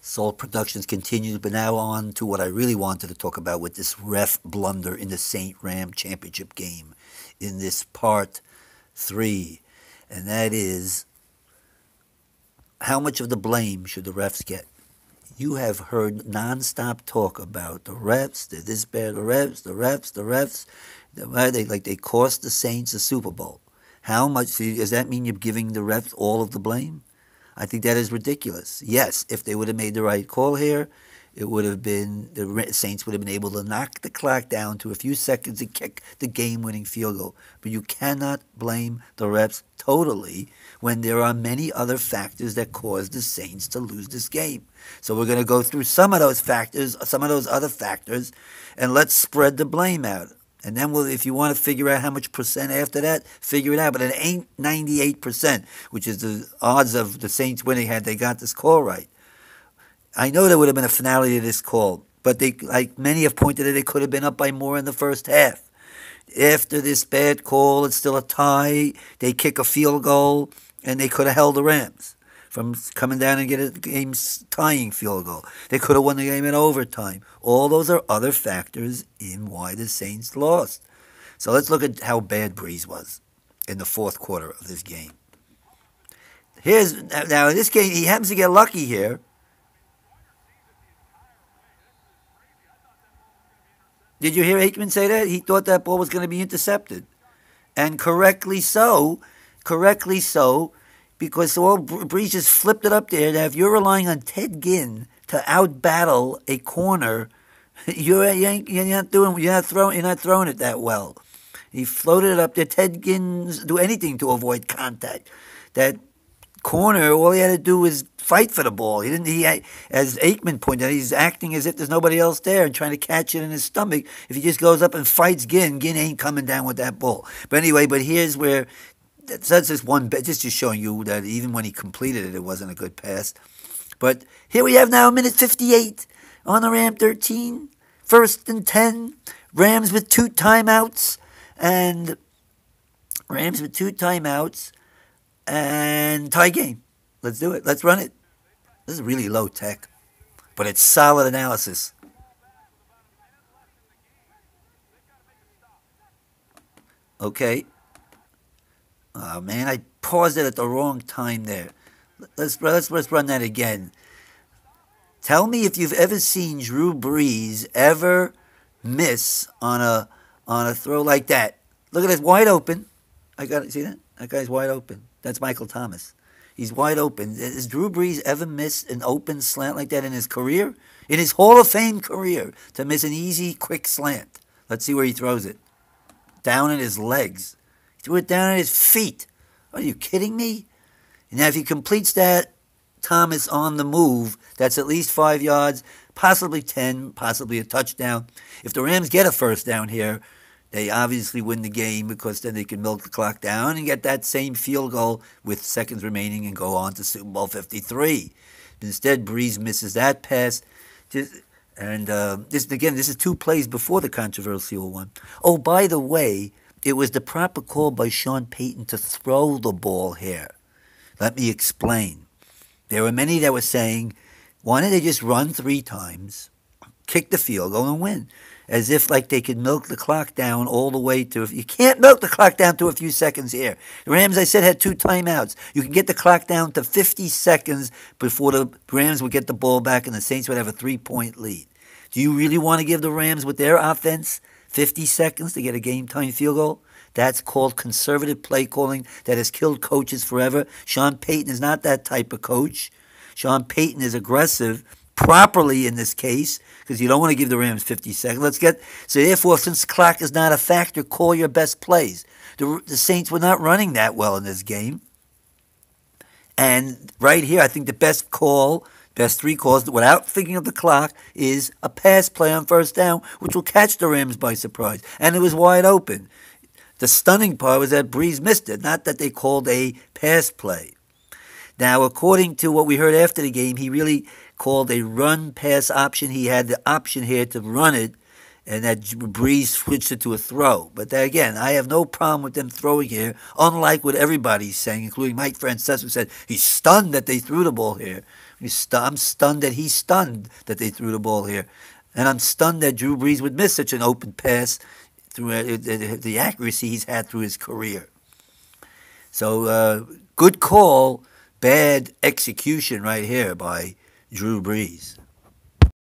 S.A.L.T Productions continues, but now on to what I really wanted to talk about with this ref blunder in the St. Ram Championship game in this part 3. And that is, how much of the blame should the refs get? You have heard nonstop talk about the refs, they're this bad, the refs. They cost the Saints the Super Bowl. How much, does that mean you're giving the refs all of the blame? I think that is ridiculous. Yes, if they would have made the right call here, it would have been, the Saints would have been able to knock the clock down to a few seconds and kick the game-winning field goal. But you cannot blame the refs totally when there are many other factors that caused the Saints to lose this game. So we're going to go through some of those factors, some of those other factors, and let's spread the blame out. And then if you want to figure out how much percent after that, figure it out. But it ain't 98%, which is the odds of the Saints winning had they got this call right. I know there would have been a finality to this call, but they, like many have pointed out, they could have been up by more in the first half. After this bad call, it's still a tie. They kick a field goal, and they could have held the Rams from coming down and get a game-tying field goal. They could have won the game in overtime. All those are other factors in why the Saints lost. So let's look at how bad Brees was in the fourth quarter of this game. Now in this game, he happens to get lucky here. Did you hear Aikman say that? He thought that ball was going to be intercepted. And correctly so, because Brees just flipped it up there. Now, if you're relying on Ted Ginn to outbattle a corner, you're not throwing it that well. He floated it up there. Ted Ginn's do anything to avoid contact. That corner, all he had to do was fight for the ball. As Aikman pointed out, he's acting as if there's nobody else there and trying to catch it in his stomach. If he just goes up and fights Ginn ain't coming down with that ball. But anyway, here's where, that's just one bet, just showing you that even when he completed it, it wasn't a good pass. But here we have now a minute 58 on the Ram 13, 1st and 10. Rams with two timeouts, and tie game. Let's do it. Let's run it. This is really low tech, but it's solid analysis. Okay. Oh, man, I paused it at the wrong time there. Let's run that again. Tell me if you've ever seen Drew Brees ever miss on a throw like that. Look at this, wide open. See that? That guy's wide open. That's Michael Thomas. He's wide open. Has Drew Brees ever missed an open slant like that in his career? In his Hall of Fame career, to miss an easy, quick slant. Let's see where he throws it. Down at his legs. He threw it down at his feet. Are you kidding me? And now if he completes that, Thomas on the move, that's at least 5 yards, possibly 10, possibly a touchdown. If the Rams get a first down here, they obviously win the game because then they can milk the clock down and get that same field goal with seconds remaining and go on to Super Bowl 53. Instead, Brees misses that pass. This is 2 plays before the controversial one. Oh, by the way, it was the proper call by Sean Payton to throw the ball here. Let me explain. There were many that were saying, why don't they just run 3 times, kick the field goal, and win? As if like they could milk the clock down all the way to, you can't milk the clock down to a few seconds here. The Rams, I said, had 2 timeouts. You can get the clock down to 50 seconds before the Rams would get the ball back and the Saints would have a 3-point lead. Do you really want to give the Rams with their offense 50 seconds to get a game-time field goal? That's called conservative play calling that has killed coaches forever. Sean Payton is not that type of coach. Sean Payton is aggressive, properly in this case, because you don't want to give the Rams 50 seconds. So therefore, since clock is not a factor, call your best plays. The Saints were not running that well in this game. And right here, I think the best 3 calls, without thinking of the clock, is a pass play on first down, which will catch the Rams by surprise. And it was wide open. The stunning part was that Brees missed it, not that they called a pass play. Now, according to what we heard after the game, he really called a run-pass option. He had the option here to run it, and that Brees switched it to a throw. But again, I have no problem with them throwing here, unlike what everybody's saying, including Mike Francesa, who said he's stunned that they threw the ball here. I'm stunned that he's stunned that they threw the ball here. And I'm stunned that Drew Brees would miss such an open pass through the accuracy he's had through his career. So good call, bad execution right here by Drew Brees.